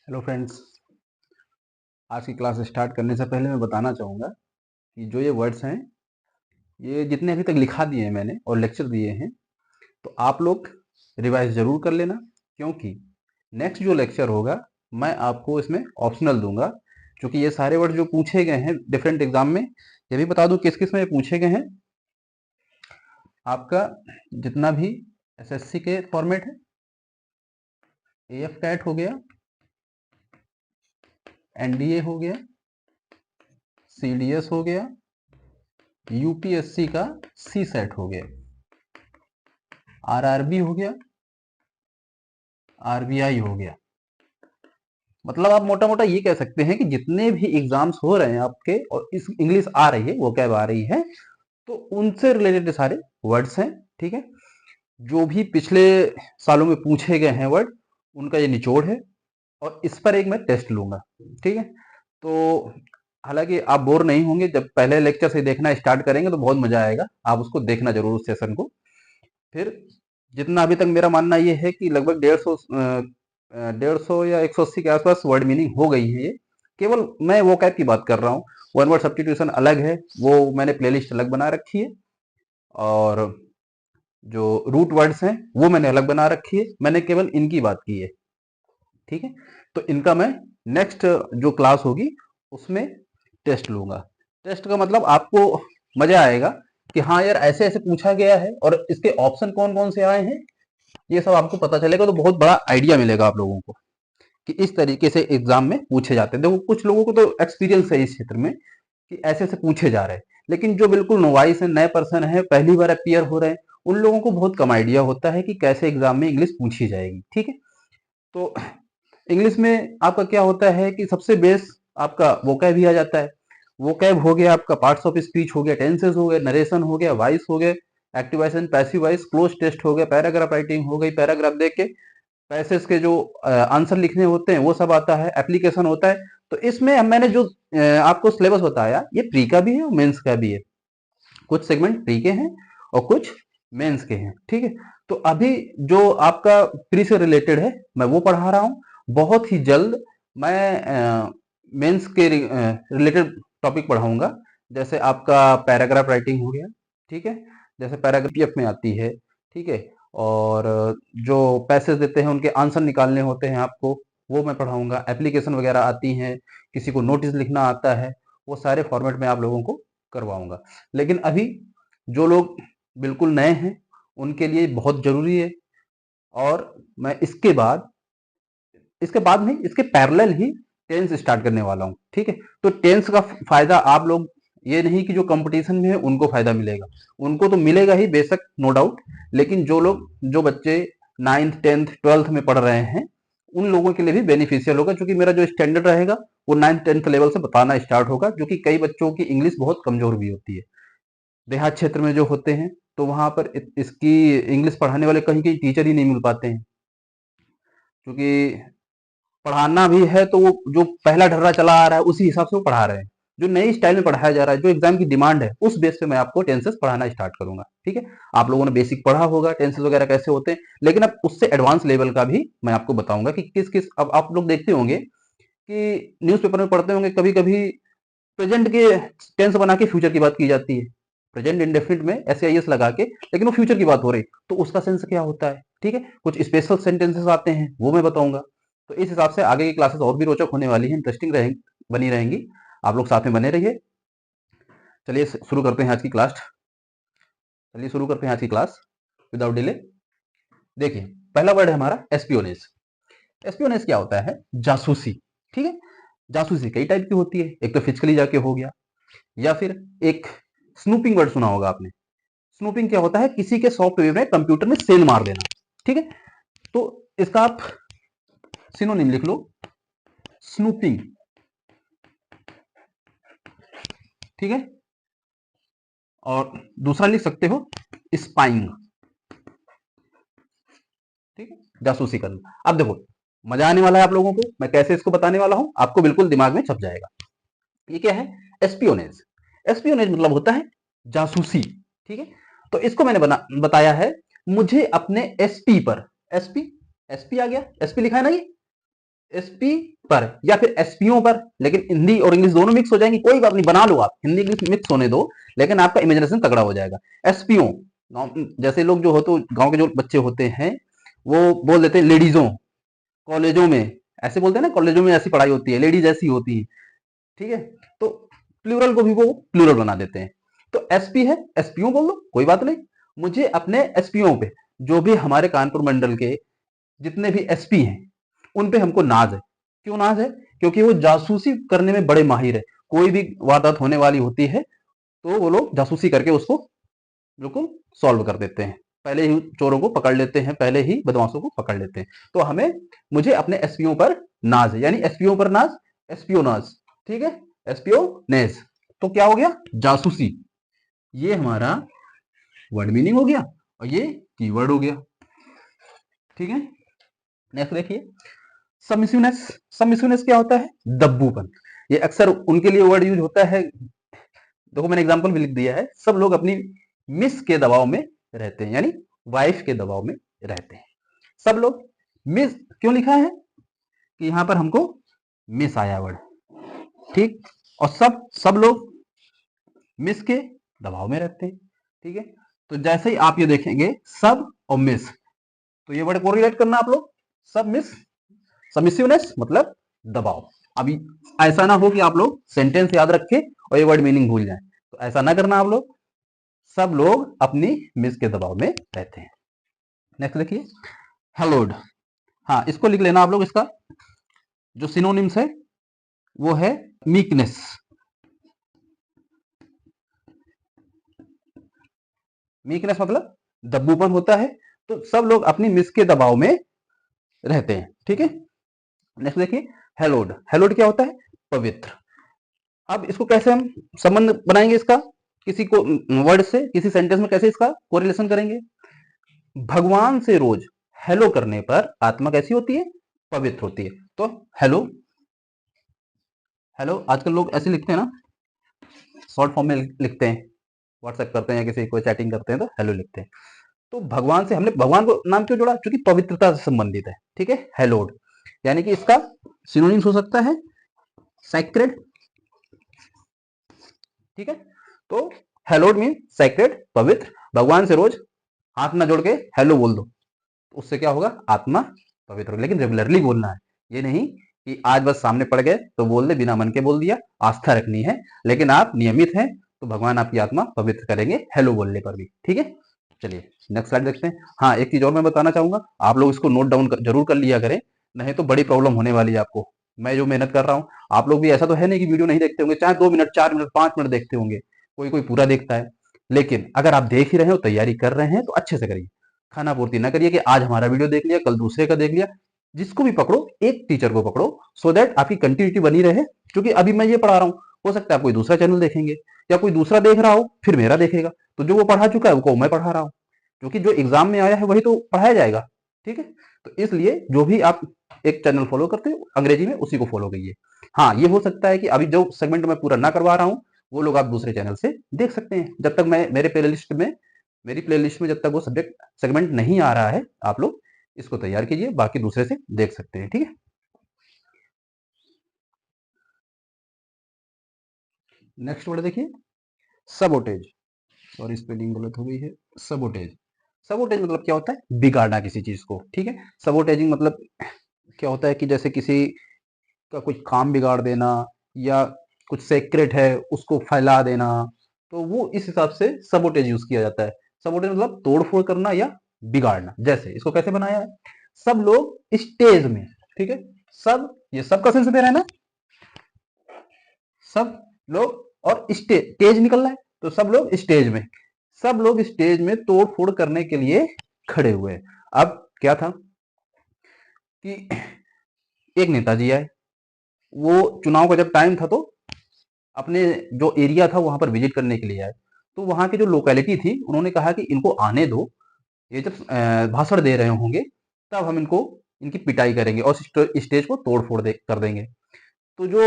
Hello friends. आज की class start करने से पहले मैं बताना चाहूँगा कि जो ये वर्ड्स हैं, ये जितने अभी तक लिखा दिए हैं मैंने और लेक्चर दिए हैं, तो आप लोग रिवाइज ज़रूर कर लेना, क्योंकि नेक्स्ट जो लेक्चर होगा मैं आपको इसमें ऑप्शनल दूंगा। क्योंकि ये सारे वर्ड जो पूछे गए हैं डिफरेंट एग्जाम में, ये भी बता दूं किस किस में ये पूछे गए हैं। आपका जितना भी एसएससी के फॉर्मेट है, एएफ कैट हो गया, एनडीए हो गया, सीडीएस हो गया, यूपीएससी का सी सेट हो गया, आरआरबी हो गया, आरबीआई हो गया। मतलब आप मोटा मोटा ये कह सकते हैं कि जितने भी एग्जाम्स हो रहे हैं आपके और इस इंग्लिश आ रही है, वो कैब आ रही है, तो उनसे रिलेटेड सारे वर्ड्स हैं। ठीक है, जो भी पिछले सालों में पूछे गए हैं वर्ड, उनका ये निचोड़ है और इस पर एक मैं टेस्ट लूंगा। ठीक है, तो हालांकि आप बोर नहीं होंगे, जब पहले लेक्चर से देखना स्टार्ट करेंगे तो बहुत मजा आएगा। आप उसको देखना जरूर उस सेशन को। फिर जितना अभी तक मेरा मानना ये है कि लगभग 150 या 180 के आसपास वर्ड मीनिंग हो गई है। ये केवल मैं वो कैप की बात कर रहा हूँ। वन वर्ड सब्स्टिट्यूशन अलग है, वो मैंने प्लेलिस्ट अलग बना रखी है, और जो रूट वर्ड्स हैं वो मैंने अलग बना रखी है। मैंने केवल इनकी बात की है। ठीक है, तो इनका मैं नेक्स्ट जो क्लास होगी उसमें टेस्ट लूंगा। टेस्ट का मतलब आपको मजा आएगा कि हाँ यार, ऐसे ऐसे पूछा गया है और इसके ऑप्शन कौन कौन से आए हैं, ये सब आपको पता चलेगा। तो बहुत बड़ा आइडिया मिलेगा आप लोगों को कि इस तरीके से एग्जाम में पूछे जाते हैं। देखो, कुछ लोगों को तो एक्सपीरियंस है इस क्षेत्र में कि ऐसे ऐसे पूछे जा रहे हैं, लेकिन जो बिल्कुल नोवाइस है, नए पर्सन है, पहली बार अपियर हो रहे हैं, उन लोगों को बहुत कम आइडिया होता है कि कैसे एग्जाम में इंग्लिश पूछी जाएगी। ठीक है, तो इंग्लिश में आपका क्या होता है कि सबसे बेस आपका वोकैब भी आ जाता है। वोकैब हो गया, आपका पार्ट्स ऑफ स्पीच हो गया, टेंसेस हो गए, नरेशन हो गया, वॉइस हो गए, active voice and passive voice, cloze test हो गया, पैराग्राफ राइटिंग हो गई, पैराग्राफ देख के पैसेज के जो आंसर लिखने होते हैं वो सब आता है, एप्लीकेशन होता है। तो इसमें मैंने जो आपको सिलेबस बताया, ये प्री का भी है और मेंस का भी है। कुछ सेगमेंट प्री के हैं और कुछ मेंस के हैं। ठीक है, तो अभी जो आपका प्री से रिलेटेड है मैं वो पढ़ा रहा हूँ। बहुत ही जल्द मैं मेंस के रिलेटेड टॉपिक पढ़ाऊंगा। जैसे आपका पैराग्राफ राइटिंग हो गया, ठीक है, जैसे पैराग्राफ पीएफ में आती है। ठीक है, और जो पैसेज देते हैं उनके आंसर निकालने होते हैं आपको, वो मैं पढ़ाऊंगा। एप्लीकेशन वगैरह आती हैं, किसी को नोटिस लिखना आता है, वो सारे फॉर्मेट में आप लोगों को करवाऊंगा। लेकिन अभी जो लोग बिल्कुल नए हैं उनके लिए बहुत जरूरी है। और मैं इसके बाद नहीं, इसके पैरेलल ही टेंस स्टार्ट करने वाला हूँ। ठीक है, तो टेंस का फायदा आप लोग, ये नहीं कि जो कंपटीशन में है उनको फायदा मिलेगा, उनको तो मिलेगा ही बेशक, नो डाउट। लेकिन जो बच्चे 9th 10th 12th में पढ़ रहे हैं, उन लोगों के लिए भी बेनिफिशियल होगा, क्योंकि मेरा जो स्टैंडर्ड रहेगा वो 9th 10th लेवल से बताना स्टार्ट होगा। क्योंकि कई बच्चों की इंग्लिश बहुत कमजोर भी होती है, देहात क्षेत्र में जो होते हैं, तो वहां पर इसकी इंग्लिश पढ़ाने वाले कहीं कहीं टीचर ही नहीं मिल पाते हैं। क्योंकि पढ़ाना भी है तो वो जो पहला ढर्रा चला आ रहा है उसी हिसाब से वो पढ़ा रहे हैं। जो नई स्टाइल में पढ़ाया जा रहा है, जो एग्जाम की डिमांड है, उस बेस पे मैं आपको टेंसेस पढ़ाना स्टार्ट करूंगा। ठीक है, आप लोगों ने बेसिक पढ़ा होगा टेंसेस वगैरह कैसे होते हैं, लेकिन अब उससे एडवांस लेवल का भी मैं आपको बताऊंगा कि किस किस। अब आप लोग देखते होंगे कि न्यूज़पेपर में पढ़ते होंगे, कभी कभी प्रेजेंट के टेंस बना के फ्यूचर की बात की जाती है, प्रेजेंट इंडेफिनिट में एस लगा के, लेकिन वो फ्यूचर की बात हो रही, तो उसका सेंस क्या होता है। ठीक है, कुछ स्पेशल सेंटेंसेस आते हैं, वो मैं बताऊंगा। तो इस हिसाब से आगे की क्लासेस और भी रोचक होने वाली हैं, इंटरेस्टिंग रहेंगी, बनी रहेंगी। आप लोग साथ में बने रहिए। चलिए शुरू करते हैं आज की क्लास। चलिए शुरू करते हैं आज की क्लास विदाउट डिले। देखिए, पहला वर्ड है हमारा एस्पियोनेज। एस्पियोनेज क्या होता है? जासूसी। ठीक है, जासूसी कई टाइप की होती है। एक तो फिजिकली जाके हो गया, या फिर एक स्नूपिंग वर्ड सुना होगा आपने। स्नूपिंग क्या होता है? किसी के सॉफ्टवेयर में, कंप्यूटर में सेल मार देना। ठीक है, तो इसका आप सिनोनिम लिख लो, स्नूपिंग। ठीक है, और दूसरा लिख सकते हो स्पाइंग। ठीक है, जासूसी करना। अब देखो, मजा आने वाला है आप लोगों को, मैं कैसे इसको बताने वाला हूं, आपको बिल्कुल दिमाग में छप जाएगा। ये क्या है? एस्पियोनेज। एस्पियोनेज मतलब होता है जासूसी। ठीक है, तो इसको मैंने बताया है, मुझे अपने एसपी पर, एसपी, एसपी आ गया, एसपी लिखा है ना ये, एसपी पर या फिर एसपीओ पर, लेकिन हिंदी और इंग्लिश दोनों मिक्स हो जाएंगी, कोई बात नहीं, बना लो आप, हिंदी इंग्लिश मिक्स होने दो, लेकिन आपका इमेजिनेशन तगड़ा हो जाएगा। एसपीओ, जैसे लोग जो होते, गांव के जो बच्चे होते हैं वो बोल देते हैं लेडीजों, कॉलेजों में ऐसे बोलते हैं ना, कॉलेजों में ऐसी पढ़ाई होती है, लेडीज ऐसी होती है, ठीक है। तो प्लूरल को भी वो प्लूरल बना देते हैं। तो एसपी है, एसपीओ बोल दो, कोई बात नहीं। मुझे अपने एसपीओ पे, जो भी हमारे कानपुर मंडल के जितने भी एसपी हैं, उन पे हमको नाज है। क्यों नाज है? क्योंकि वो जासूसी करने में बड़े माहिर है। कोई भी वारदात होने वाली होती है तो वो लोग जासूसी करके उसको बिल्कुल सॉल्व कर देते हैं, पहले ही चोरों को पकड़ लेते हैं, पहले ही बदमाशों को पकड़ लेते हैं। तो मुझे अपने एसपीओ पर नाज है, यानी एसपीओ पर नाज, एसपीओ नाज, ठीक है, एसपीओ नेज। तो क्या हो गया? जासूसी। ये हमारा वर्ड मीनिंग हो गया और ये कीवर्ड हो गया, ठीक है। नेक्स्ट देखिए, सबमिसिवनेस। सबमिसिवनेस क्या होता है? दब्बूपन। ये अक्सर उनके लिए वर्ड यूज होता है, देखो मैंने एग्जांपल भी लिख दिया है। सब लोग अपनी मिस के दबाव में रहते हैं, यानी वाइफ के दबाव में रहते हैं। सब लोग मिस क्यों लिखा है कि यहां पर हमको मिस आया वर्ड, ठीक। और सब लोग मिस के दबाव में रहते हैं, ठीक है। तो जैसे ही आप ये देखेंगे सब और मिस, तो ये वर्ड कोरिलेट करना आप लोग, सब मिस, सबमिसिवनेस मतलब दबाव। अभी ऐसा ना हो कि आप लोग सेंटेंस याद रखें और ये वर्ड मीनिंग भूल जाएं, तो ऐसा ना करना आप लोग। सब लोग अपनी मिस के दबाव में रहते हैं। नेक्स्ट देखिए, हेलोड। हाँ, इसको लिख लेना आप लोग, इसका जो सिनोनिम्स है वो है मीकनेस। मीकनेस मतलब दब्बूपन होता है। तो सब लोग अपनी मिस के दबाव में रहते हैं, ठीक है। नेक्स्ट देखिए, हेलोड। हेलोड क्या होता है? पवित्र। अब इसको कैसे हम संबंध बनाएंगे इसका, किसी को वर्ड से किसी सेंटेंस में कैसे इसका कोरिलेशन करेंगे? भगवान से रोज हेलो करने पर आत्मा कैसी होती है? पवित्र होती है। तो हेलो, हेलो आजकल लोग ऐसे लिखते हैं ना, शॉर्ट फॉर्म में लिखते हैं, व्हाट्सएप करते हैं या किसी को चैटिंग करते हैं तो हेलो लिखते हैं। तो भगवान से हमने भगवान को नाम क्यों जोड़ा? क्योंकि पवित्रता से संबंधित है, ठीक है। हेलोड यानी कि इसका सिनोनिम्स हो सकता है सैक्रेड, ठीक है। तो हेलोड मीन सैक्रेड, पवित्र। भगवान से रोज हाथ ना जोड़ के हेलो बोल दो, उससे क्या होगा? आत्मा पवित्र होगी। लेकिन रेगुलरली बोलना है, ये नहीं कि आज बस सामने पड़ गए तो बोल दे, बिना मन के बोल दिया। आस्था रखनी है, लेकिन आप नियमित हैं तो भगवान आपकी आत्मा पवित्र करेंगे हेलो बोलने पर भी, ठीक है। चलिए नेक्स्ट स्लाइड देखते हैं। हाँ, एक चीज और मैं बताना चाहूंगा, आप लोग इसको नोट डाउन जरूर कर लिया करें, नहीं तो बड़ी प्रॉब्लम होने वाली है आपको। मैं जो मेहनत कर रहा हूँ, आप लोग भी ऐसा तो है नहीं कि वीडियो नहीं देखते होंगे, चाहे 2 मिनट 4 मिनट 5 मिनट देखते होंगे, कोई कोई पूरा देखता है। लेकिन अगर आप देख ही रहे हो, तैयारी कर रहे हैं, तो अच्छे से करिए। खाना पूर्ति ना करिए कि आज हमारा वीडियो देख लिया, कल दूसरे का देख लिया। जिसको भी पकड़ो, एक टीचर को पकड़ो, सो दैट आपकी कंटिन्यूटी बनी रहे। क्योंकि अभी मैं ये पढ़ा रहा हूँ, हो सकता है आप कोई दूसरा चैनल देखेंगे या कोई दूसरा देख रहा हो फिर मेरा देखेगा, तो जो वो पढ़ा चुका है वो मैं पढ़ा रहा हूँ, क्योंकि जो एग्जाम में आया है वही तो पढ़ाया जाएगा, ठीक है। तो इसलिए जो भी आप एक चैनल फॉलो करते हो अंग्रेजी में, उसी को फॉलो करिए। हाँ, ये हो सकता है कि अभी जो सेगमेंट मैं पूरा ना करवा रहा हूँ, वो लोग आप दूसरे चैनल से देख सकते हैं। जब तक मैं मेरी प्लेलिस्ट में जब तक वो सब्जेक्ट सेगमेंट नहीं आ रहा है, आप लोग इसको तैयार कीजिए, बाकी दूसरे से देख सकते हैं, ठीक है। नेक्स्ट वर्ड देखिए, सबोटेज। सॉरी स्पेलिंग गलत हो गई है। सबोटेज। सबोटेज मतलब क्या होता है? बिगाड़ना किसी चीज को, ठीक है। सबोटेजिंग मतलब क्या होता है कि जैसे किसी का कुछ काम बिगाड़ देना, या कुछ सेक्रेट है उसको फैला देना, तो वो इस हिसाब से सबोटेज यूज किया जाता है। सबोटेज मतलब तोड़फोड़ करना या बिगाड़ना। जैसे इसको कैसे बनाया है? सब लोग स्टेज में, ठीक है, सब, ये सब का सेंस दे रहा है ना, सब लोग, और स्टेज, तेज निकल रहा है तो सब लोग स्टेज में, सब लोग स्टेज में तोड़ फोड़ करने के लिए खड़े हुए हैं। अब क्या था कि एक नेताजी आए, वो चुनाव का जब टाइम था तो अपने जो एरिया था वहां पर विजिट करने के लिए आए। तो वहां की जो लोकेलिटी थी, उन्होंने कहा कि इनको आने दो, ये जब भाषण दे रहे होंगे तब हम इनकी पिटाई करेंगे और स्टेज को तोड़ फोड़ कर देंगे। तो जो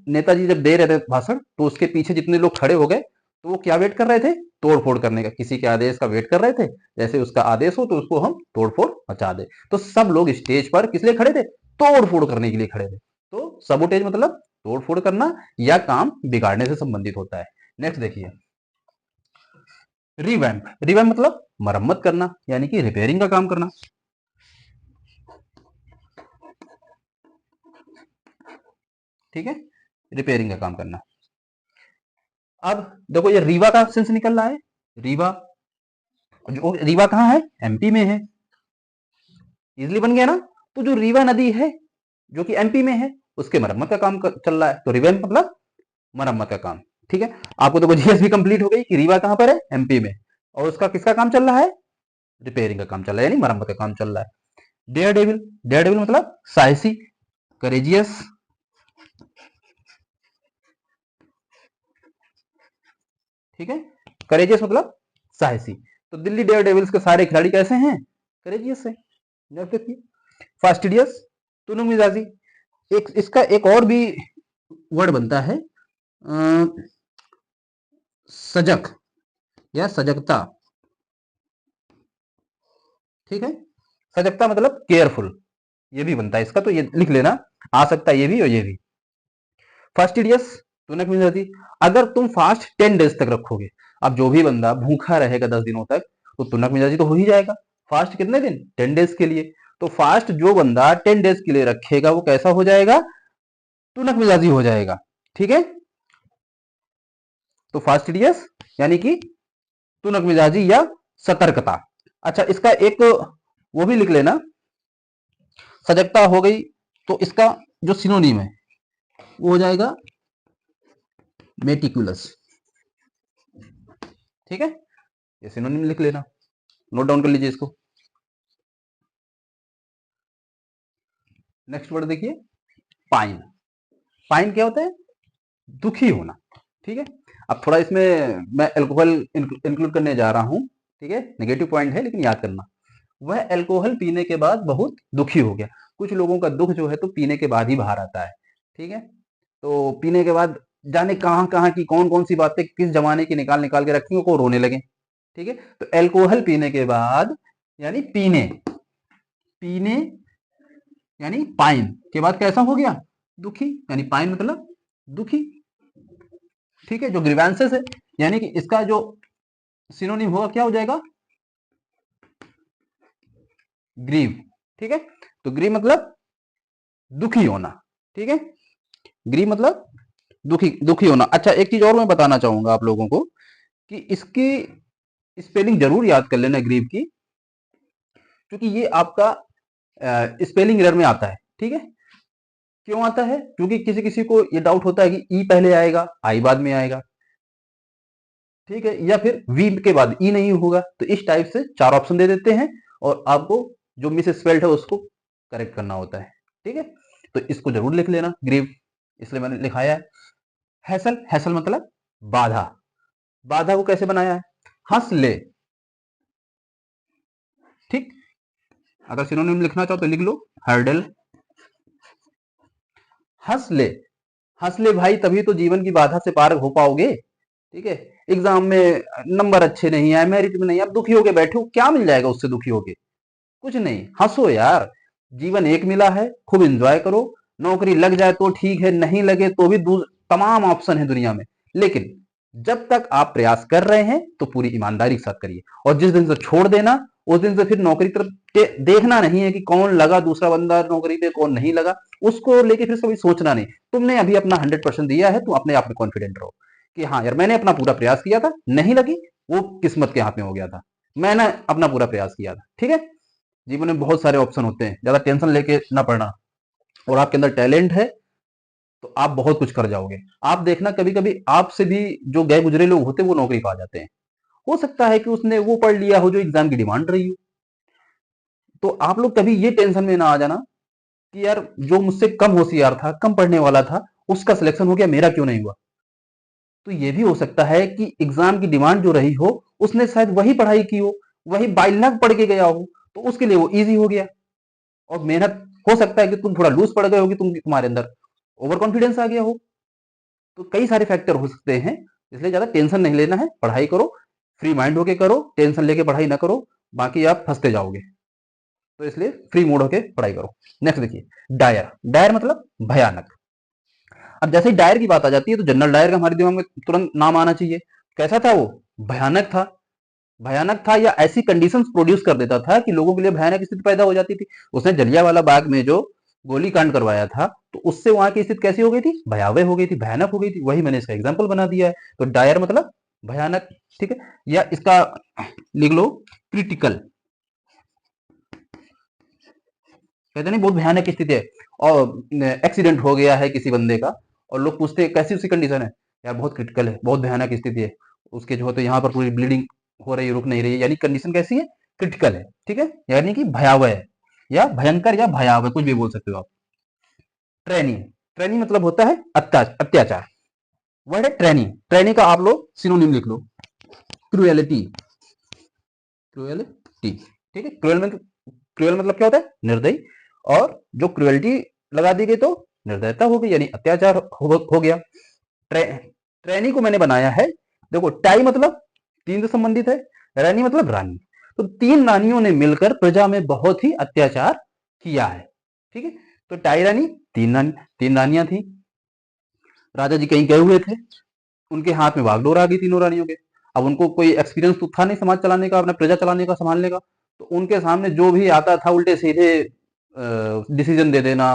नेताजी जब दे रहे थे भाषण, तो उसके पीछे जितने लोग खड़े हो गए, तो वो क्या वेट कर रहे थे? तोड़ फोड़ करने का, किसी के आदेश का वेट कर रहे थे, जैसे उसका आदेश हो तो उसको हम तोड़ फोड़ मचा दे। तो सब लोग स्टेज पर किस लिए खड़े थे? तोड़ फोड़ करने के लिए खड़े थे। तो सबोटेज मतलब तोड़ फोड़ करना या काम बिगाड़ने से संबंधित होता है। नेक्स्ट देखिए, रिवैम्प। रिवैम्प मतलब मरम्मत करना, यानी कि रिपेयरिंग का काम करना। ठीक है, रिपेयरिंग का काम करना। अब देखो ये रीवा का सेंस निकल रहा है। रीवा, जो रीवा कहाँ है, एमपी में है, इजिली बन गया ना। तो जो रीवा नदी है जो कि एमपी में है, उसके मरम्मत का काम चल रहा है। तो रिवैम्प मतलब मरम्मत का काम। ठीक है, आपको देखो जीएस भी कंप्लीट हो गई कि रीवा कहां पर है, एमपी में, और उसका किसका काम चल रहा है, रिपेयरिंग का काम चल रहा है, यानी मरम्मत का काम चल रहा है। डेयर डेविल, डेयर डेविल मतलब साहसी, करेजियस। ठीक है, करेजियस मतलब साहसी। तो दिल्ली डेयर डेविल्स के सारे खिलाड़ी कैसे हैं, करेजियस है। देखिए, फास्टिडियस, तुनुग मिजाजी। एक इसका एक और भी वर्ड बनता है, सजग या सजगता। ठीक है, सजगता मतलब केयरफुल, ये भी बनता है इसका, तो ये लिख लेना, आ सकता है ये भी और ये भी। फास्टिडियस, तुनक मिजाजी। अगर तुम फास्ट 10 डेज तक रखोगे, अब जो भी बंदा भूखा रहेगा 10 दिनों तक, तो तुनक मिजाजी तो हो ही जाएगा। फास्ट कितने दिन, 10 डेज के लिए। तो फास्ट जो बंदा 10 डेज के लिए रखेगा वो कैसा हो जाएगा, तुनक मिजाजी हो जाएगा। ठीक है, तो फास्टिडियस यानी कि तुनक मिजाजी या सतर्कता। अच्छा, इसका एक वो भी लिख लेना, सजगता हो गई, तो इसका जो सिनोनिम है वो हो जाएगा मेटिकुलस। ठीक है, ये सिनोनिम लिख लेना, नोट डाउन कर लीजिए इसको। नेक्स्ट वर्ड देखिए, पाइन। पाइन क्या होता है, दुखी होना। ठीक है, अब थोड़ा इसमें मैं अल्कोहल इंक्लूड करने जा रहा हूं। ठीक है, नेगेटिव पॉइंट है लेकिन याद करना, वह अल्कोहल पीने के बाद बहुत दुखी हो गया। कुछ लोगों का दुख जो है तो पीने के बाद ही बाहर आता है। ठीक है, तो पीने के बाद जाने कहां कहां की कौन कौन सी बातें किस जमाने की निकाल निकाल के रखी को रोने लगे। ठीक है, तो अल्कोहल पीने के बाद यानी पीने, पीने यानी पाइन के बाद कैसा हो गया, दुखी, यानी पाइन मतलब दुखी। ठीक है, जो ग्रीवेंसेस है, यानी कि इसका जो सिनोनिम होगा क्या हो जाएगा, ग्रीव। ठीक है, तो ग्रीव मतलब दुखी होना। ठीक है, ग्रीव मतलब दुखी, दुखी होना। अच्छा, एक चीज और मैं बताना चाहूंगा आप लोगों को कि इसकी स्पेलिंग जरूर याद कर लेना ग्रीव की, क्योंकि ये आपका स्पेलिंग एरर में आता है। ठीक है, क्यों आता है, क्योंकि किसी किसी को ये डाउट होता है कि ई पहले आएगा आई बाद में आएगा। ठीक है, या फिर वी के बाद ई नहीं होगा। तो इस टाइप से 4 ऑप्शन दे देते हैं और आपको जो मिस स्पेल्ड है उसको करेक्ट करना होता है। ठीक है, तो इसको जरूर लिख लेना ग्रीव, इसलिए मैंने लिखाया है। हैसल, हैसल मतलब बाधा। बाधा को कैसे बनाया है, हंस ले। ठीक, अगर सिनोनिम लिखना चाहो तो लिख लो, हर्डल। हंस ले, हंस ले भाई, तभी तो जीवन की बाधा से पार हो पाओगे। ठीक है, एग्जाम में नंबर अच्छे नहीं आए, मेरिट में नहीं, आप दुखी होके बैठे हो, क्या मिल जाएगा उससे दुखी होके, कुछ नहीं। हंसो यार, जीवन एक मिला है, खूब एंजॉय करो। नौकरी लग जाए तो ठीक है, नहीं लगे तो भी तमाम ऑप्शन है दुनिया में, लेकिन जब तक आप प्रयास कर रहे हैं तो पूरी ईमानदारी के साथ करिए। और जिस दिन से छोड़ देना, उस दिन से फिर नौकरी तरफ देखना नहीं है कि कौन लगा दूसरा बंदा नौकरी पे, कौन नहीं लगा, उसको लेके फिर कभी सोचना नहीं। तुमने अभी अपना 100% दिया है, तुम अपने आप में कॉन्फिडेंट रहो कि हाँ यार, मैंने अपना पूरा प्रयास किया था, नहीं लगी, वो किस्मत के हाथ में हो गया था, मैंने अपना पूरा प्रयास किया था। ठीक है, जीवन में बहुत सारे ऑप्शन होते हैं, ज्यादा टेंशन लेके ना पड़ना, और आपके अंदर टैलेंट है तो आप बहुत कुछ कर जाओगे। आप देखना, कभी कभी आपसे भी जो गए गुजरे लोग होते हैं वो नौकरी पा जाते हैं। हो सकता है कि उसने वो पढ़ लिया हो जो एग्जाम की डिमांड रही हो। तो आप लोग कभी ये टेंशन में ना आ जाना कि यार जो मुझसे कम होशियार था, कम पढ़ने वाला था, उसका सिलेक्शन हो गया, मेरा क्यों नहीं हुआ। तो ये भी हो सकता है कि एग्जाम की डिमांड जो रही हो, उसने शायद वही पढ़ाई की हो, वही बाई लाख पढ़ के गया हो, तो उसके लिए वो इजी हो गया। और मेहनत, हो सकता है कि तुम थोड़ा लूज पड़ गए हो, कि तुम्हारे अंदर ओवर कॉन्फिडेंस आ गया हो। तो कई सारे फैक्टर हो सकते हैं, इसलिए ज्यादा टेंशन नहीं लेना है, पढ़ाई करो, फ्री माइंड होके करो, टेंशन लेके पढ़ाई ना करो, बाकी आप फंसते जाओगे। तो इसलिए फ्री मूड होके पढ़ाई करो। नेक्स्ट देखिए, डायर। डायर मतलब भयानक। अब जैसे ही डायर की बात आ जाती है तो जनरल डायर का हमारे दिमाग में तुरंत नाम आना चाहिए। कैसा था वो? भयानक था। भयानक था या ऐसी कंडीशंस प्रोड्यूस कर देता था कि लोगों के लिए भयानक स्थिति पैदा हो जाती थी। उसने जलियांवाला बाग में जो गोली कांड करवाया था, तो उससे वहां की स्थिति कैसी हो गई थी? भयावह हो गई थी, भयानक हो गई थी। वही मैंने इसका एग्जाम्पल बना दिया है। तो डायर मतलब भयानक, ठीक है। या इसका लिख लो क्रिटिकल। कहते नहीं बहुत भयानक स्थिति है, और एक्सीडेंट हो गया है किसी बंदे का, और लोग पूछते हैं कैसी उसकी कंडीशन है, यार बहुत क्रिटिकल है, बहुत भयानक स्थिति है, उसके जो होते यहाँ पर पूरी ब्लीडिंग हो रही है, रुक नहीं रही है, यानी कंडीशन कैसी है? क्रिटिकल है, ठीक है, यानी कि भयावह है, या भयंकर या भयावह, कुछ भी बोल सकते हो आप। ट्रेनी। ट्रेनी मतलब होता है अत्याचार। वर्ड है ट्रेनी। ट्रेनी का आप लोग सिनोनिम लिख लो, क्रुएलिटी। क्रुएलिटी, ठीक है। क्रूएल मतलब क्या होता है? निर्दयी। और जो क्रुएलिटी लगा दी गई तो निर्दयता हो गई, यानी अत्याचार हो गया। ट्रेनी को मैंने बनाया है, देखो टाई मतलब तीन से संबंधित है, रानी मतलब रानी। तो तीन रानियों ने मिलकर प्रजा में बहुत ही अत्याचार किया है, ठीक है। तो टाई रानी, तीन रानियां थी। राजा जी कहीं गए हुए थे, उनके हाथ में बागडोर आ गई तीनों रानियों के। अब उनको कोई एक्सपीरियंस तो था नहीं समाज चलाने का, अपना प्रजा चलाने का, संभालने का। तो उनके सामने जो भी आता था उल्टे सीधे डिसीजन दे देना,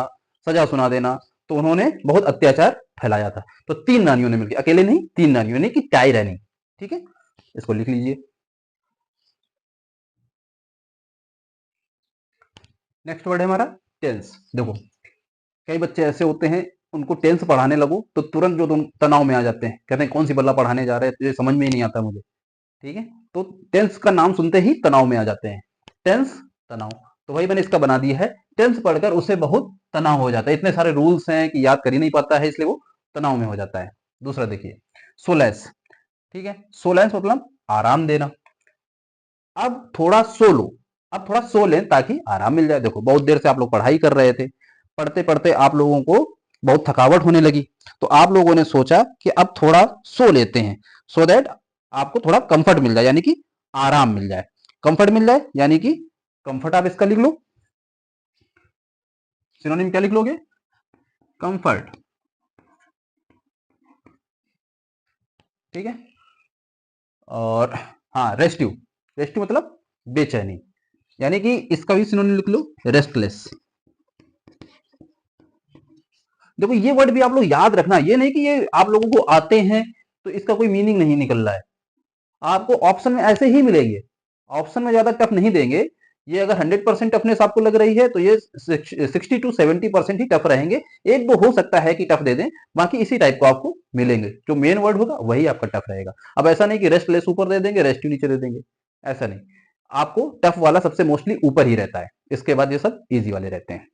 सजा सुना देना। तो उन्होंने बहुत अत्याचार फैलाया था। तो तीन रानियों ने मिलकर, अकेले नहीं, तीन रानियों ने, कि टाई रानी, ठीक है। इसको लिख लीजिए। नेक्स्ट वर्ड है हमारा टेंस। देखो कई बच्चे ऐसे होते हैं, उनको टेंस पढ़ाने लगो तो तुरंत जो तुम तनाव में आ जाते हैं, कहते हैं कौन सी बल्ला पढ़ाने जा रहे हैं, तुझे समझ में ही नहीं आता मुझे, ठीक है। तो टेंस का नाम सुनते ही तनाव में आ जाते हैं। टेंस, तनाव। तो वही मैंने इसका बना दिया है। टेंस पढ़कर उसे बहुत तनाव हो जाता है, इतने सारे रूल्स हैं कि याद कर ही नहीं पाता है, इसलिए वो तनाव में हो जाता है। दूसरा देखिए, सोलेस, ठीक है। सोलेंस मतलब आराम देना। अब थोड़ा सो लो, अब थोड़ा सो लें ताकि आराम मिल जाए। देखो बहुत देर से आप लोग पढ़ाई कर रहे थे, पढ़ते पढ़ते आप लोगों को बहुत थकावट होने लगी, तो आप लोगों ने सोचा कि अब थोड़ा सो लेते हैं, सो दैट आपको थोड़ा कंफर्ट मिल जाए, यानी कि आराम मिल जाए। कंफर्ट मिल जाए यानी कि कंफर्ट, आप इसका लिख लो, सिनोनिम क्या लिख लोगे? कंफर्ट, ठीक है। और हाँ, रेस्टिव। रेस्टिव मतलब बेचैनी, यानी कि इसका भी सिनोनिम लिख लो, रेस्टलेस। देखो ये वर्ड भी आप लोग याद रखना, ये नहीं कि ये आप लोगों को आते हैं तो इसका कोई मीनिंग नहीं निकल रहा है। आपको ऑप्शन में ऐसे ही मिलेंगे, ऑप्शन में ज्यादा टफ नहीं देंगे। ये अगर 100% टफनेस आपको लग रही है तो ये 60 to 70% ही टफ रहेंगे। एक दो हो सकता है कि टफ दे दें, बाकी इसी टाइप को आपको मिलेंगे। जो मेन वर्ड होगा वही आपका टफ रहेगा। अब ऐसा नहीं कि रेस्टलेस ऊपर दे देंगे, रेस्टिव नीचे दे देंगे, ऐसा नहीं। आपको टफ वाला सबसे मोस्टली ऊपर ही रहता है, इसके बाद ये सब इजी वाले रहते हैं।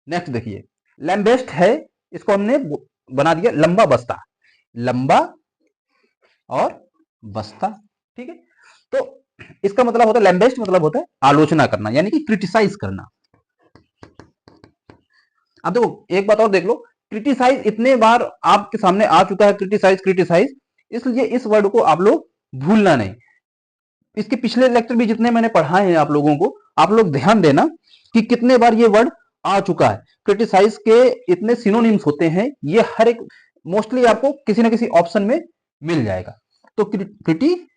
नेक्स्ट देखिए, लैम्बेस्ट है, इसको हमने बना दिया लंबा बस्ता। लंबा और बस्ता, ठीक है। तो इसका मतलब होता है, लैम्बेस्ट मतलब होता है आलोचना करना, यानी कि क्रिटिसाइज करना। अब देखो एक बात और देख लो, क्रिटिसाइज इतने बार आपके सामने आ चुका है, क्रिटिसाइज क्रिटिसाइज, इसलिए इस वर्ड को आप लोग भूलना नहीं। इसके पिछले लेक्चर भी जितने मैंने पढ़ाए हैं आप लोगों को, आप लोग ध्यान देना कि कितने बार ये वर्ड आ चुका है। क्रिटिसाइज के इतने सिनोनिम्स होते हैं, ये हर एक मोस्टली आपको किसी ना किसी ऑप्शन में मिल जाएगा। तो क्रिटिसाइज,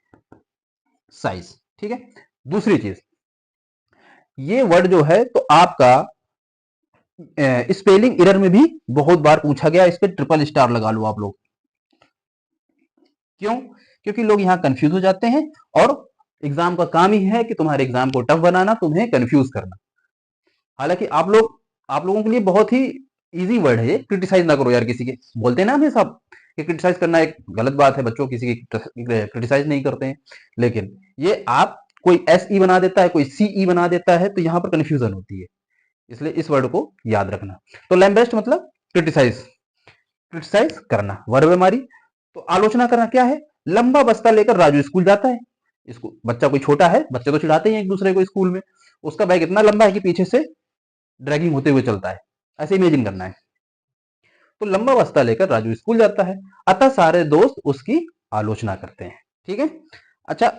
ठीक है। दूसरी चीज, ये वर्ड जो है तो आपका स्पेलिंग एरर में भी बहुत बार पूछा गया, इस पे ट्रिपल स्टार लगा लो आप लोग। क्यों? क्योंकि लोग यहां कंफ्यूज हो जाते हैं, और एग्जाम का काम ही है कि तुम्हारे एग्जाम को टफ बनाना, तुम्हें कंफ्यूज करना। हालांकि आप लोगों के लिए बहुत ही इजी वर्ड है ये। क्रिटिसाइज ना करो यार किसी के, बोलते हैं ना हमें सब कि क्रिटिसाइज करना एक गलत बात है, बच्चों किसी की क्रिटिसाइज नहीं करते हैं। लेकिन ये आप कोई एस ई बना देता है, कोई सी ई बना देता है, तो यहां पर कंफ्यूजन होती है, इसलिए इस वर्ड को याद रखना। तो लैम्बेस्ट मतलब क्रिटिसाइज, क्रिटिसाइज करना, वर्ब है हमारी। तो आलोचना करना क्या है? लंबा बस्ता लेकर राजू स्कूल जाता है। इसको बच्चा कोई छोटा है, बच्चे तो चिढ़ाते ही एक दूसरे को स्कूल में, उसका बैग इतना लंबा है कि पीछे से ड्रैगिंग होते हुए चलता है, ऐसे इमेजिन करना है। तो लंबा बस्ता लेकर राजू स्कूल जाता है, अतः सारे दोस्त उसकी आलोचना करते हैं, ठीक है। अच्छा,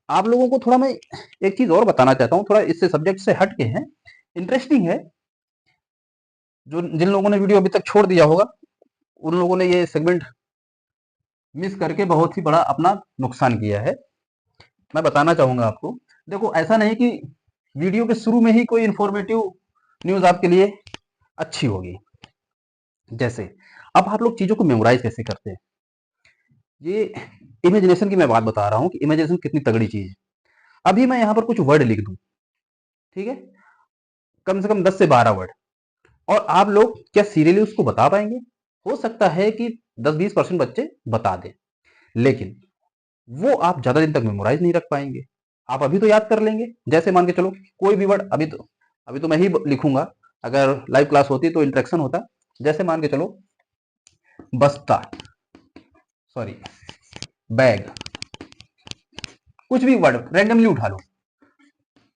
आप लोगों को थोड़ा मैं एक चीज और बताना चाहता हूँ, थोड़ा इससे सब्जेक्ट से हट के है, इंटरेस्टिंग है। जो जिन लोगों ने वीडियो अभी तक छोड़ दिया होगा उन लोगों ने ये सेगमेंट मिस करके बहुत ही बड़ा अपना नुकसान किया है। मैं बताना चाहूंगा आपको, देखो ऐसा नहीं कि वीडियो के शुरू में ही कोई इंफॉर्मेटिव न्यूज आपके लिए अच्छी होगी। जैसे अब आप लोग चीजों को मेमोराइज कैसे करते हैं, ये इमेजिनेशन की मैं बात बता रहा हूँ कि इमेजिनेशन कितनी तगड़ी चीज है। अभी मैं यहाँ पर कुछ वर्ड लिख दूं, ठीक है, कम से कम 10 से 12 वर्ड, और आप लोग क्या सीरियली उसको बता पाएंगे? हो सकता है कि 10-20% बच्चे बता दें, लेकिन वो आप ज्यादा दिन तक मेमोराइज नहीं रख पाएंगे। आप अभी तो याद कर लेंगे, जैसे मान के चलो कोई भी वर्ड, अभी तो मैं ही लिखूंगा, अगर लाइव क्लास होती तो इंटरेक्शन होता। जैसे मान के चलो बस्ता, सॉरी बैग, कुछ भी वर्ड रैंडमली उठा लो,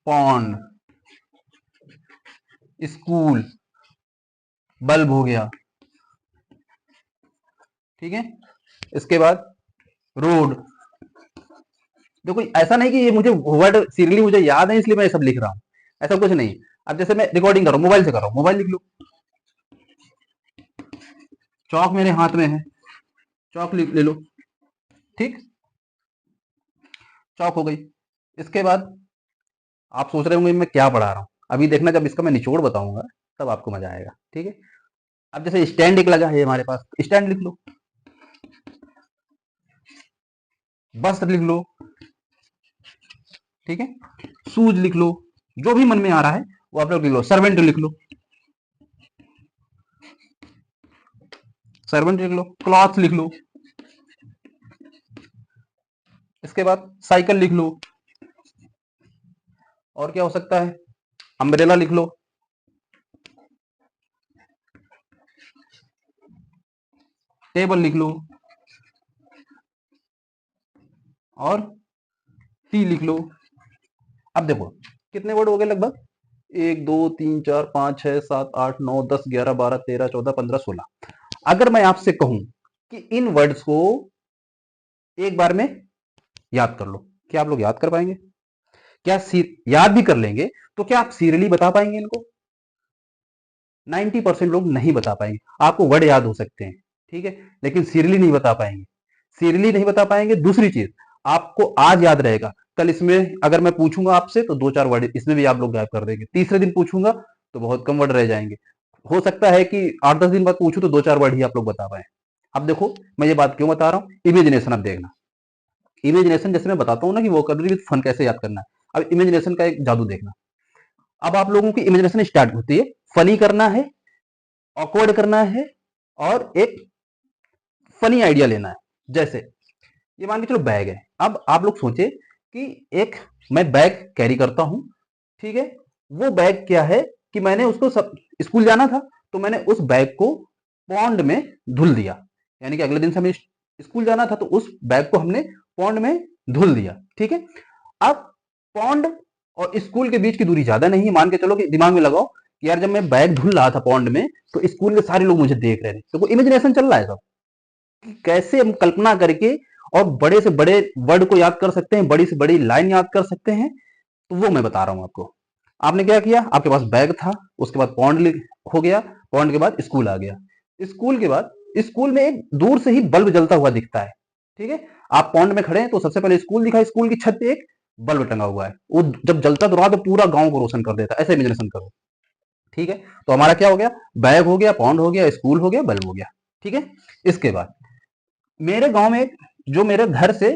पॉन्ड, स्कूल, बल्ब हो गया, ठीक है, इसके बाद रोड। देखो ऐसा नहीं कि ये मुझे वर्ड सीरियली मुझे याद है इसलिए मैं ये सब लिख रहा हूं, ऐसा कुछ नहीं। अब जैसे मैं रिकॉर्डिंग कर रहा हूं, मोबाइल से कर रहा हूं, मोबाइल लिख लो, चौक मेरे हाथ में है, चौक ले लो, ठीक, चौक हो गई। इसके बाद आप सोच रहे होंगे मैं क्या पढ़ा रहा हूँ, अभी देखना जब इसका मैं निचोड़ बताऊंगा तब आपको मजा आएगा, ठीक है। अब जैसे स्टैंड एक लगा है हमारे पास, स्टैंड लिख लो, बस लिख लो, ठीक है, शूज लिख लो, जो भी मन में आ रहा है वो आप लोग लिख लो, सर्वेंट लिख लो, सर्वेंट लिख लो, क्लॉथ लिख लो, इसके बाद साइकिल लिख लो, और क्या हो सकता है, अम्ब्रेला लिख लो, टेबल लिख लो, और टी लिख लो। अब देखो कितने वर्ड हो गए लगभग, 1 2 3 4 5 6 7 8 9 10 11 12 13 14 15 16। अगर मैं आपसे कहूं कि इन वर्ड्स को एक बार में याद कर लो, क्या आप लोग याद कर पाएंगे? क्या याद भी कर लेंगे तो क्या आप सीरियली बता पाएंगे इनको? 90% लोग नहीं बता पाएंगे। आपको वर्ड याद हो सकते हैं, ठीक है, लेकिन सीरियली नहीं बता पाएंगे। सीरियली नहीं बता पाएंगे, दूसरी चीज आपको आज याद रहेगा, कल इसमें अगर मैं पूछूंगा आपसे तो 2-4 वर्ड इसमें भी आप लोग गायब कर देंगे, तीसरे दिन पूछूंगा तो बहुत कम वर्ड रह जाएंगे। हो सकता है कि 8-10 दिन बाद पूछूं तो 2-4 वर्ड ही आप लोग बता पाए। अब देखो मैं ये बात क्यों बता रहा हूं, इमेजिनेशन। अब देखना, इमेजिनेशन जैसे मैं बताता हूँ ना कि वोकैबुलरी विद फन कैसे याद करना है, अब इमेजिनेशन का एक जादू देखना। अब आप लोगों की इमेजिनेशन स्टार्ट होती है, फनी करना है, ऑकवर्ड करना है, और एक फनी आइडिया लेना है। जैसे ये मान के चलो बैग है, अब आप लोग सोचे कि एक मैं बैग कैरी करता हूं, ठीक है, वो बैग क्या है कि मैंने उसको सब स्कूल जाना था तो मैंने उस बैग को पॉन्ड में धुल दिया, यानी कि अगले दिन से हमें स्कूल जाना था तो उस बैग को हमने पॉन्ड में धुल दिया, ठीक है। अब पॉन्ड और स्कूल के बीच की दूरी ज्यादा नहीं, मान के चलो कि दिमाग में लगाओ कि यार जब मैं बैग धुल रहा था पॉन्ड में तो स्कूल के सारे लोग मुझे देख रहे थे, तो इमेजिनेशन चल रहा है सब कि कैसे हम कल्पना करके और बड़े से बड़े वर्ड को याद कर सकते हैं, बड़ी से बड़ी लाइन याद कर सकते हैं, तो वो मैं बता रहा हूं आपको। आपने क्या किया, आपके पास बैग था, उसके बाद पॉन्ड हो गया, पॉन्ड के बाद स्कूल आ गया, स्कूल के बाद स्कूल में एक दूर से ही बल्ब जलता हुआ दिखता है, ठीक है। आप पॉन्ड में खड़े हैं तो सबसे पहले स्कूल दिखा, स्कूल की छत पे एक बल्ब टंगा हुआ है, वो जब जलता तो रहा तो पूरा गांव को रोशन कर देता, ऐसे इमेजिनेशन करो, ठीक है। तो हमारा क्या हो गया, बैग हो गया, पॉन्ड हो गया, स्कूल हो गया, बल्ब हो गया, ठीक है। इसके बाद मेरे गांव में जो मेरे घर से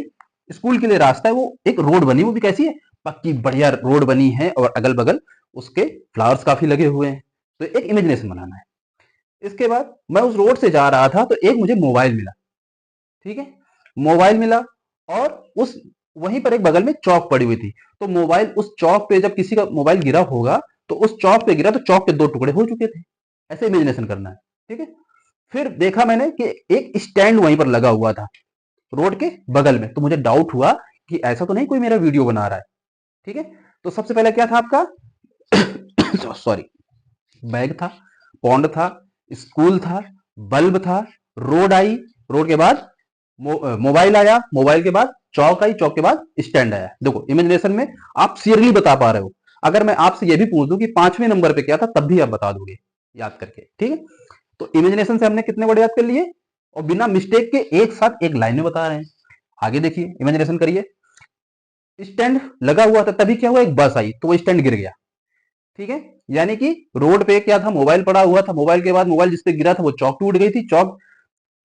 स्कूल के लिए रास्ता है वो एक रोड बनी, वो भी कैसी है, पक्की बढ़िया रोड बनी है, और अगल बगल उसके फ्लावर्स काफी लगे हुए हैं, तो एक इमेजिनेशन बनाना है। इसके बाद मैं उस रोड से जा रहा था तो एक मुझे मोबाइल मिला, ठीक है, मोबाइल मिला, और उस वहीं पर एक बगल में चौक पड़ी हुई थी, तो मोबाइल उस चौक पे जब किसी का मोबाइल गिरा होगा तो उस चौक पे गिरा तो चौक के 2 टुकड़े हो चुके थे, ऐसे इमेजिनेशन करना है, ठीक है। फिर देखा मैंने कि एक स्टैंड वहीं पर लगा हुआ था रोड के बगल में, तो मुझे डाउट हुआ कि ऐसा तो नहीं कोई मेरा वीडियो बना रहा है, ठीक है। तो सबसे पहले क्या था आपका सॉरी, बैग था, पॉन्ड था, स्कूल था, बल्ब था, रोड आई, रोड के बाद मोबाइल आया, मोबाइल के बाद चौक आई, चौक के बाद स्टैंड आया। देखो इमेजिनेशन में आप सियरली बता पा रहे हो। अगर मैं आपसे ये भी पूछ दूं कि 5वें नंबर पे क्या था, तब भी आप बता दोगे याद करके, ठीक है। तो इमेजिनेशन से हमने कितने वर्ड याद कर लिए और बिना मिस्टेक के एक साथ एक लाइन में बता रहे हैं। आगे देखिए, इमेजिनेशन करिए। स्टैंड लगा हुआ था, तभी क्या हुआ, एक बस आई तो वो स्टैंड गिर गया, ठीक है। यानी कि रोड पे क्या था, मोबाइल पड़ा हुआ था, मोबाइल के बाद मोबाइल जिसपे गिरा था वो चौक टूट गई थी, चौक,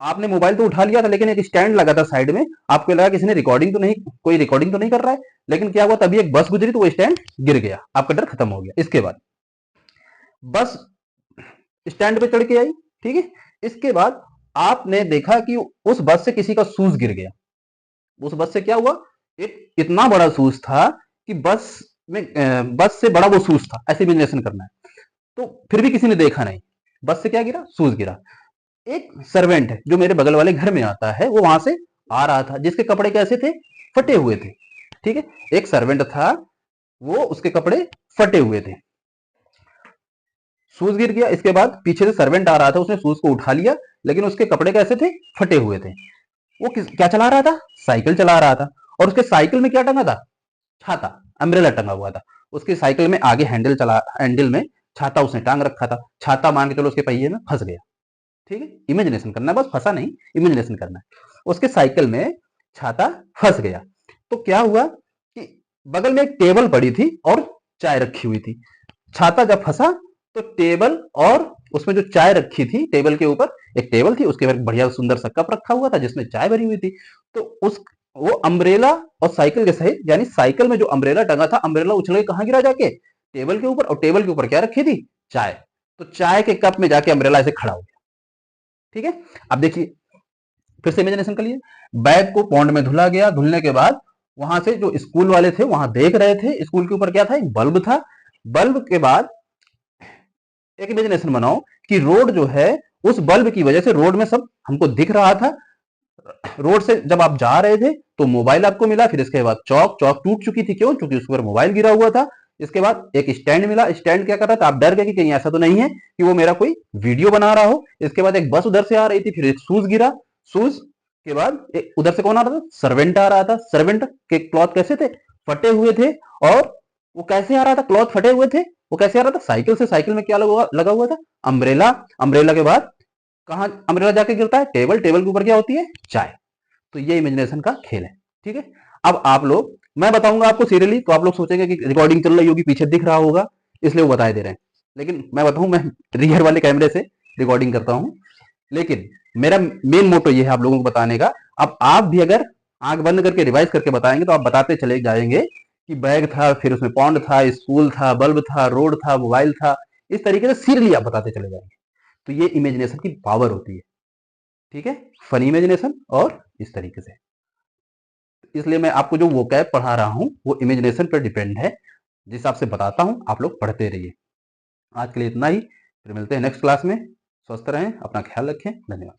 आपने मोबाइल तो उठा लिया था लेकिन एक स्टैंड लगा था साइड में, आपको लगा किसी ने रिकॉर्डिंग तो नहीं, कोई रिकॉर्डिंग तो नहीं कर रहा है, लेकिन क्या हुआ, तभी एक बस गुजरी तो वो स्टैंड गिर गया, आपका डर खत्म हो गया। इसके बाद बस स्टैंड पे चढ़ के आई, ठीक है। इसके बाद आपने देखा कि उस बस से किसी का शूज गिर गया। उस बस से क्या हुआ, एक इतना बड़ा शूज था कि बस में बस से बड़ा वो शूज था, ऐसे इमेजिनेशन करना है। तो फिर भी किसी ने देखा नहीं, बस से क्या गिरा, शूज गिरा। एक सर्वेंट है जो मेरे बगल वाले घर में आता है, वो वहां से आ रहा था, जिसके कपड़े कैसे थे, फटे हुए थे, ठीक है। एक सर्वेंट था, वो उसके कपड़े फटे हुए थे, शूज गिर गया। इसके बाद पीछे से सर्वेंट आ रहा था, उसने शूज को उठा लिया, लेकिन उसके कपड़े कैसे थे, फटे हुए थे। वो क्या चला रहा था, साइकिल चला रहा था, और उसके साइकिल में क्या टंगा था, छाता, अम्ब्रेला टंगा हुआ था। उसके साइकिल में आगे हैंडल में छाता उसने टांग रखा था, छाता मान के चलो उसके पहिए में फंस गया, ठीक है। इमेजिनेशन करना है, बस फंसा नहीं, इमेजिनेशन करना है। उसके साइकिल में छाता फंस गया। तो क्या हुआ कि बगल में एक टेबल पड़ी थी और चाय रखी हुई थी। छाता जब फंसा तो टेबल और उसमें जो चाय रखी थी, टेबल के ऊपर एक टेबल थी, उसके ऊपर बढ़िया सुंदर सा कप रखा हुआ था जिसमें चाय भरी हुई थी। तो उस वो अम्ब्रेला और साइकिल के सहित, यानी साइकिल में जो अम्ब्रेला टंगा था, अम्ब्रेला उछल के कहां गिरा, जाके टेबल के ऊपर, और टेबल के ऊपर क्या रखी थी, चाय। तो चाय के कप में जाके अम्ब्रेला ऐसे खड़ा हो गया, ठीक है। अब देखिए, फिर से इमेजिनेशन कर लिए। बैग को पौंड में धुला गया, धुलने के बाद वहां से जो स्कूल वाले थे वहां देख रहे थे, स्कूल के ऊपर क्या था, एक बल्ब था। बल्ब के बाद एक इमेजिनेशन बनाओ कि रोड जो है, उस बल्ब की वजह से रोड में सब हमको दिख रहा था। रोड से जब आप जा रहे थे तो मोबाइल आपको मिला, फिर इसके बाद चौक, चौक टूट चुकी थी, क्यों, क्योंकि उस पर मोबाइल गिरा हुआ था। इसके बाद एक स्टैंड मिला, स्टैंड क्या कर रहा था, आप डर गए कि कहीं ऐसा तो नहीं है कि वो मेरा कोई वीडियो बना रहा हो। इसके बाद एक बस उधर से आ रही थी, फिर एक शूज गिरा, शूज के बाद एक उधर से कौन आ रहा था, सर्वेंट आ रहा था। सर्वेंट के क्लॉथ कैसे थे, फटे हुए थे। और वो कैसे आ रहा था, क्लॉथ फटे हुए थे, वो कैसे आ रहा था, साइकिल से। साइकिल में क्या लगा हुआ था, अम्ब्रेला। अम्ब्रेला के बाद कहां अम्ब्रेला जाके गिरता है, टेबल। टेबल के ऊपर क्या होती है, चाय। तो ये इमेजिनेशन का खेल है, ठीक है। अब आप लोग, मैं बताऊंगा आपको सीरियली, तो आप लोग सोचेंगे कि रिकॉर्डिंग चल रही होगी, पीछे दिख रहा होगा, इसलिए वो बताए दे रहे हैं। लेकिन मैं बताऊं, मैं रियर वाले कैमरे से रिकॉर्डिंग करता हूं। लेकिन मेरा मेन मोटो ये है आप लोगों को बताने का। अब आप भी अगर आंख बंद करके रिवाइज करके बताएंगे तो आप बताते चले जाएंगे कि बैग था, फिर उसमें पौंड था, स्कूल था, बल्ब था, रोड था, मोबाइल था। इस तरीके से सीरियली आप बताते चले जाएंगे। तो ये इमेजिनेशन की पावर होती है, ठीक है। फनी इमेजिनेशन और इस तरीके से। इसलिए मैं आपको जो वोकैब पढ़ा रहा हूं वो इमेजिनेशन पर डिपेंड है। जिस हिसाब से बताता हूं आप लोग पढ़ते रहिए। आज के लिए इतना ही, फिर मिलते हैं नेक्स्ट क्लास में। स्वस्थ रहें, अपना ख्याल रखें, धन्यवाद।